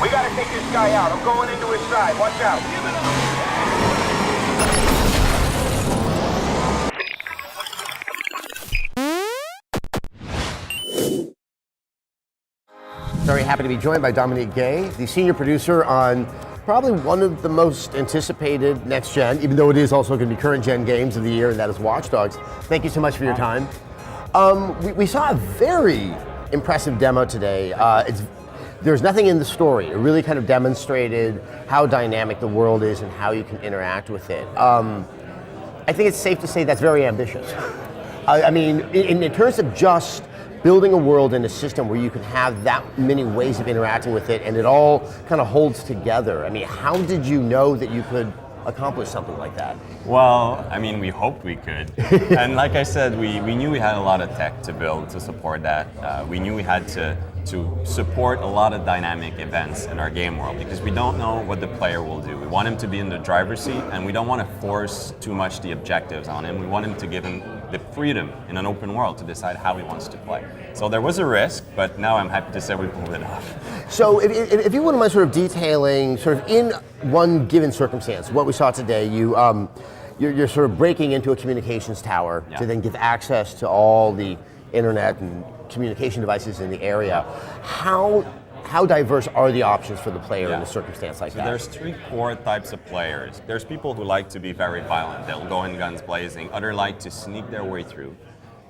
We gotta take this guy out. I'm going into his side. Watch out. Very happy to be joined by Dominique Gay, the senior producer on probably one of the most anticipated next gen, even though it is also going to be current gen games of the year, and that is Watch Dogs. Thank you so much for your time. We saw a very impressive demo today. There's nothing in the story. It really kind of demonstrated how dynamic the world is and how you can interact with it. I think it's safe to say that's very ambitious. I mean, in terms of just building a world and a system where you can have that many ways of interacting with it and it all kind of holds together. I mean, how did you know that you could accomplish something like that? Well, I mean, we hoped we could. And like I said, we knew we had a lot of tech to build to support that. We knew we had to support a lot of dynamic events in our game world because we don't know what the player will do. We want him to be in the driver's seat and we don't want to force too much the objectives on him. We want him to give him the freedom in an open world to decide how he wants to play. So there was a risk, but now I'm happy to say we pulled it off. So if you wouldn't mind sort of detailing, sort of in one given circumstance, what we saw today, you're sort of breaking into a communications tower to then give access to all the internet and communication devices in the area. How diverse are the options for the player in a circumstance like that? There's three core types of players. There's people who like to be very violent. They'll go in guns blazing. Others like to sneak their way through.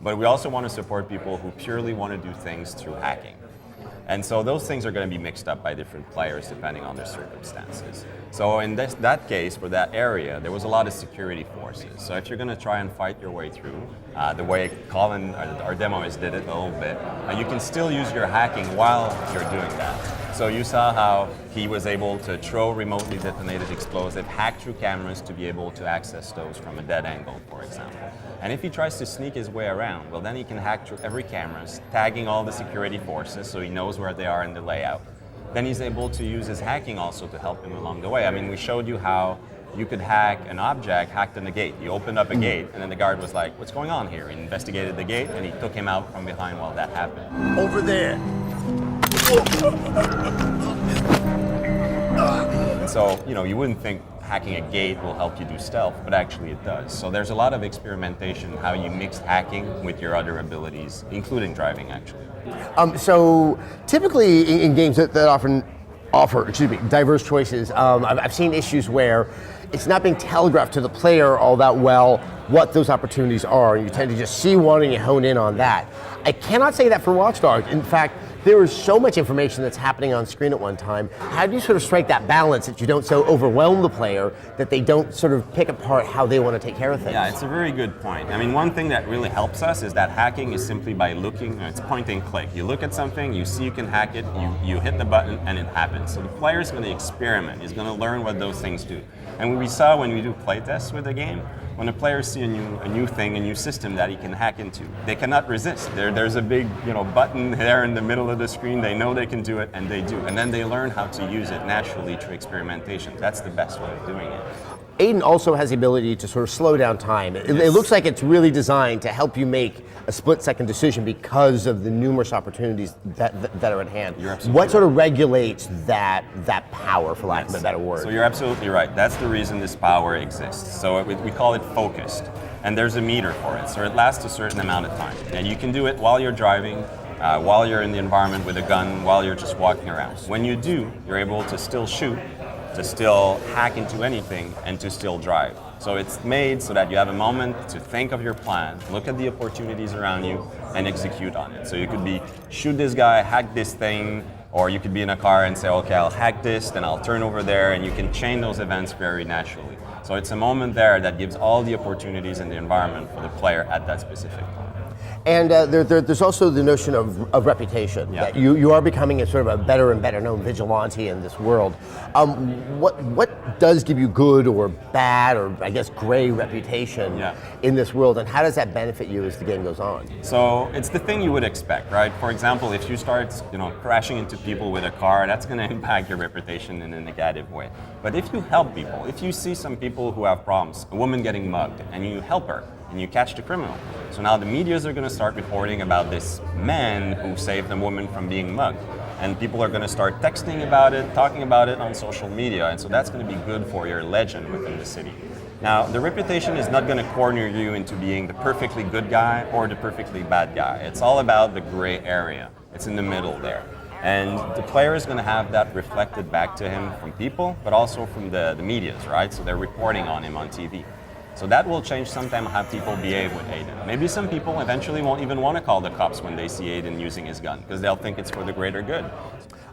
But we also want to support people who purely want to do things through hacking. And so those things are going to be mixed up by different players depending on their circumstances. So in that case, for that area, there was a lot of security forces. So if you're going to try and fight your way through, the way Colin, our demoist, did it a little bit, you can still use your hacking while you're doing that. So you saw how he was able to throw remotely detonated explosive, hack through cameras to be able to access those from a dead angle, for example. And if he tries to sneak his way around, well then he can hack through every camera, tagging all the security forces so he knows where they are in the layout. Then he's able to use his hacking also to help him along the way. I mean, we showed you how you could hack an object hacked in the gate. You opened up a gate, and then the guard was like, what's going on here? He investigated the gate, and he took him out from behind while that happened. Over there. So, you wouldn't think hacking a gate will help you do stealth, but actually it does. So there's a lot of experimentation how you mix hacking with your other abilities, including driving, actually. So typically in games that often offer diverse choices, I've seen issues where it's not being telegraphed to the player all that well what those opportunities are. You tend to just see one and you hone in on that. I cannot say that for Watch Dogs. In fact, there is so much information that's happening on screen at one time. How do you sort of strike that balance that you don't so overwhelm the player that they don't sort of pick apart how they want to take care of things? Yeah, it's a very good point. I mean, one thing that really helps us is that hacking is simply by looking, it's point and click. You look at something, you see you can hack it, you hit the button and it happens. So the player is going to experiment, he's going to learn what those things do. And we saw when we do play tests with the game, when the players see a new thing, a new system that he can hack into, they cannot resist. There's a big button there in the middle of the screen. They know they can do it, and they do. And then they learn how to use it naturally through experimentation. That's the best way of doing it. Aiden also has the ability to sort of slow down time. It looks like it's really designed to help you make a split-second decision because of the numerous opportunities that are at hand. You're absolutely what sort of regulates that power, for lack of a better word? So you're absolutely right. That's the reason this power exists. So we call it focused, and there's a meter for it. So it lasts a certain amount of time, and you can do it while you're driving, while you're in the environment with a gun, while you're just walking around. When you do, you're able to still shoot, to still hack into anything, and to still drive. So it's made so that you have a moment to think of your plan, look at the opportunities around you, and execute on it. So you could be shoot this guy, hack this thing, or you could be in a car and say, okay, I'll hack this, then I'll turn over there, and you can chain those events very naturally. So it's a moment there that gives all the opportunities in the environment for the player at that specific time. And there's also the notion of reputation, that you are becoming a sort of a better and better known vigilante in this world. What does give you good or bad or I guess gray reputation in this world, and how does that benefit you as the game goes on? So it's the thing you would expect, right? For example, if you start crashing into people with a car, that's going to impact your reputation in a negative way. But if you help people, if you see some people who have problems, a woman getting mugged, and you help her, and you catch the criminal. So now the medias are going to start reporting about this man who saved a woman from being mugged. and people are going to start texting about it, talking about it on social media, and so that's going to be good for your legend within the city. Now, the reputation is not going to corner you into being the perfectly good guy or the perfectly bad guy. It's all about the gray area. It's in the middle there. And the player is going to have that reflected back to him from people, but also from the medias, right? So they're reporting on him on TV. So that will change sometime how people behave with Aiden. Maybe some people eventually won't even want to call the cops when they see Aiden using his gun, because they'll think it's for the greater good.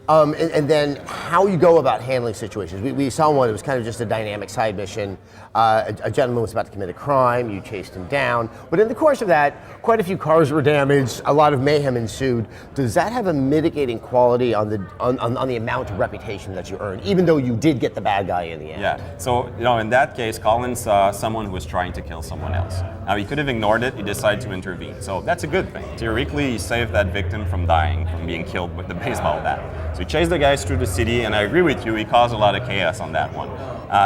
And then how you go about handling situations. We saw one, it was kind of just a dynamic side mission. A gentleman was about to commit a crime, you chased him down. But in the course of that, quite a few cars were damaged, a lot of mayhem ensued. Does that have a mitigating quality on the amount of reputation that you earn, even though you did get the bad guy in the end? Yeah, so in that case, Colin saw someone who was trying to kill someone else. Now he could have ignored it, he decided to intervene. So that's a good thing. Theoretically, he saved that victim from dying, from being killed with the baseball bat. So he chased the guys through the city, and I agree with you, he caused a lot of chaos on that one.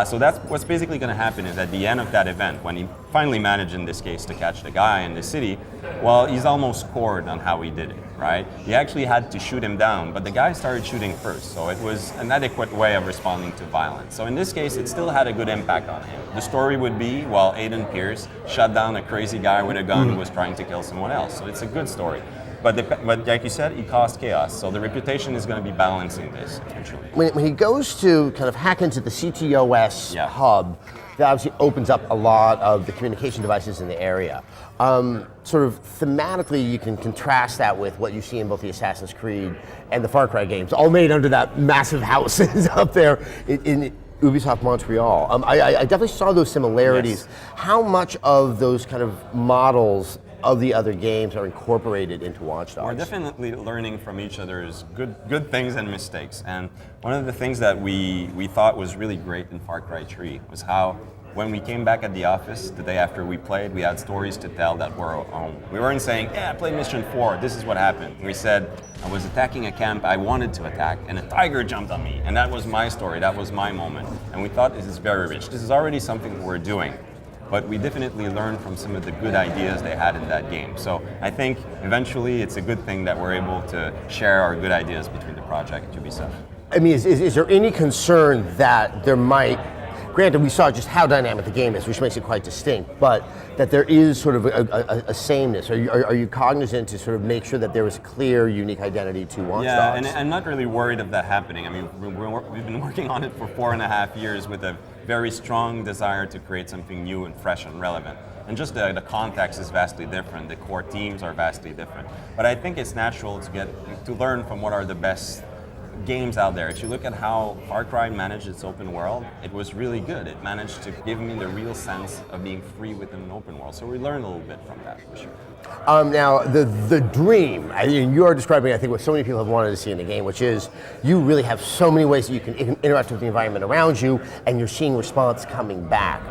So that's what's basically going to happen is at the end of that event, when he finally managed in this case to catch the guy in the city, well, he's almost scored on how he did it, right? He actually had to shoot him down, but the guy started shooting first, so it was an adequate way of responding to violence. So in this case, it still had a good impact on him. The story would be, well, Aiden Pierce shot down a crazy guy with a gun who was trying to kill someone else. So it's a good story. But like you said, he caused chaos. So the reputation is going to be balancing this eventually. When he goes to kind of hack into the CTOS hub, that obviously opens up a lot of the communication devices in the area. Sort of thematically, you can contrast that with what you see in both the Assassin's Creed and the Far Cry games, all made under that massive houses up there in Ubisoft Montreal. I definitely saw those similarities. Yes. How much of those kind of models of the other games are incorporated into Watch Dogs? We're definitely learning from each other's good things and mistakes. And one of the things that we thought was really great in Far Cry 3 was how when we came back at the office the day after we played, we had stories to tell that were our own. We weren't saying, yeah, I played mission 4, this is what happened. We said, I was attacking a camp I wanted to attack, and a tiger jumped on me. And that was my story, that was my moment. And we thought this is very rich. This is already something we're doing. But we definitely learned from some of the good ideas they had in that game. So I think eventually it's a good thing that we're able to share our good ideas between the project and Ubisoft. I mean, is there any concern that there might, granted we saw just how dynamic the game is, which makes it quite distinct, but that there is sort of a sameness? Are you cognizant to sort of make sure that there is a clear, unique identity to Watch Dogs? Yeah, and I'm not really worried of that happening. I mean, we've been working on it for 4.5 years with a very strong desire to create something new and fresh and relevant. And just the context is vastly different, the core themes are vastly different. But I think it's natural to learn from what are the best games out there. If you look at how Far Cry managed its open world, it was really good. It managed to give me the real sense of being free within an open world. So we learned a little bit from that, for sure. Now, the dream, you are describing, I think, what so many people have wanted to see in the game, which is you really have so many ways that you can interact with the environment around you, and you're seeing response coming back.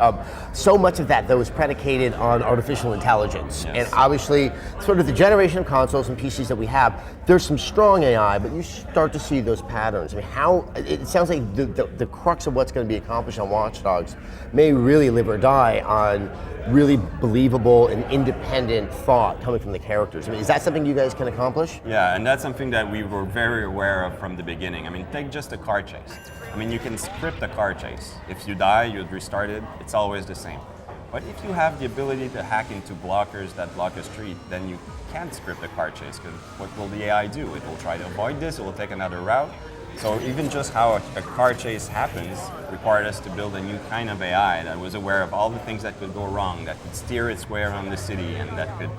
So much of that, though, is predicated on artificial intelligence. Yes. And obviously, sort of the generation of consoles and PCs that we have, there's some strong AI, but you start to see those patterns. I mean, it sounds like the crux of what's going to be accomplished on Watch Dogs may really live or die on really believable and independent thought coming from the characters. I mean, is that something you guys can accomplish? Yeah, and that's something that we were very aware of from the beginning. I mean, take just a car chase. I mean, you can script a car chase. If you die, you restart it, it's always the same. But if you have the ability to hack into blockers that block a street, then you can't script a car chase, because what will the AI do? It will try to avoid this, it will take another route. So even just how a car chase happens required us to build a new kind of AI that was aware of all the things that could go wrong, that could steer its way around the city, and that could,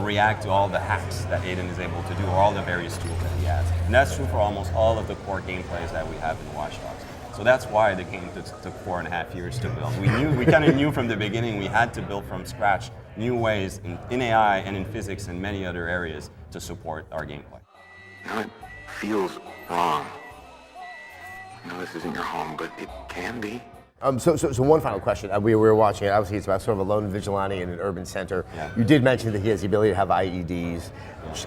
react to all the hacks that Aiden is able to do, or all the various tools that he has. And that's true for almost all of the core gameplays that we have in Watch Dogs. So that's why the game took 4.5 years to build. We kind of knew from the beginning we had to build from scratch new ways in AI and in physics and many other areas to support our gameplay. It feels wrong. This isn't your home, but it can be. So one final question. We were watching it. Obviously, it's about sort of a lone vigilante in an urban center. Yeah. You did mention that he has the ability to have IEDs.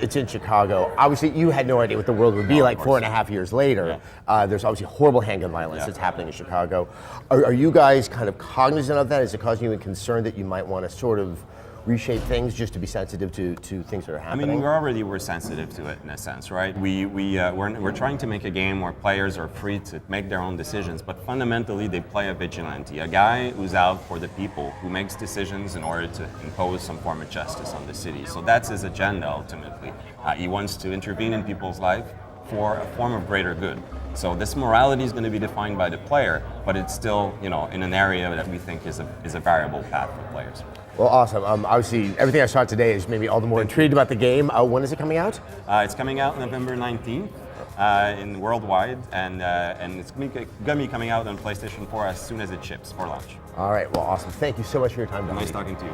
It's in Chicago. Obviously, you had no idea what the world would be like 4.5 years later. Yeah. There's obviously horrible handgun violence that's happening in Chicago. Are you guys kind of cognizant of that? Is it causing you a concern that you might want to sort of reshape things just to be sensitive to things that are I happening? mean, we're sensitive to it in a sense, right? We're trying to make a game where players are free to make their own decisions, but fundamentally they play a vigilante, a guy who's out for the people, who makes decisions in order to impose some form of justice on the city. So that's his agenda ultimately. He wants to intervene in people's life for a form of greater good. So this morality is going to be defined by the player, but it's still, in an area that we think is a variable path for players. Well, awesome. Obviously, everything I saw today is maybe all the more intrigued about the game. When is it coming out? It's coming out November 19th in worldwide, and it's going to be coming out on PlayStation 4 as soon as it ships for launch. All right. Well, awesome. Thank you so much for your time, Dominique. Nice talking to you.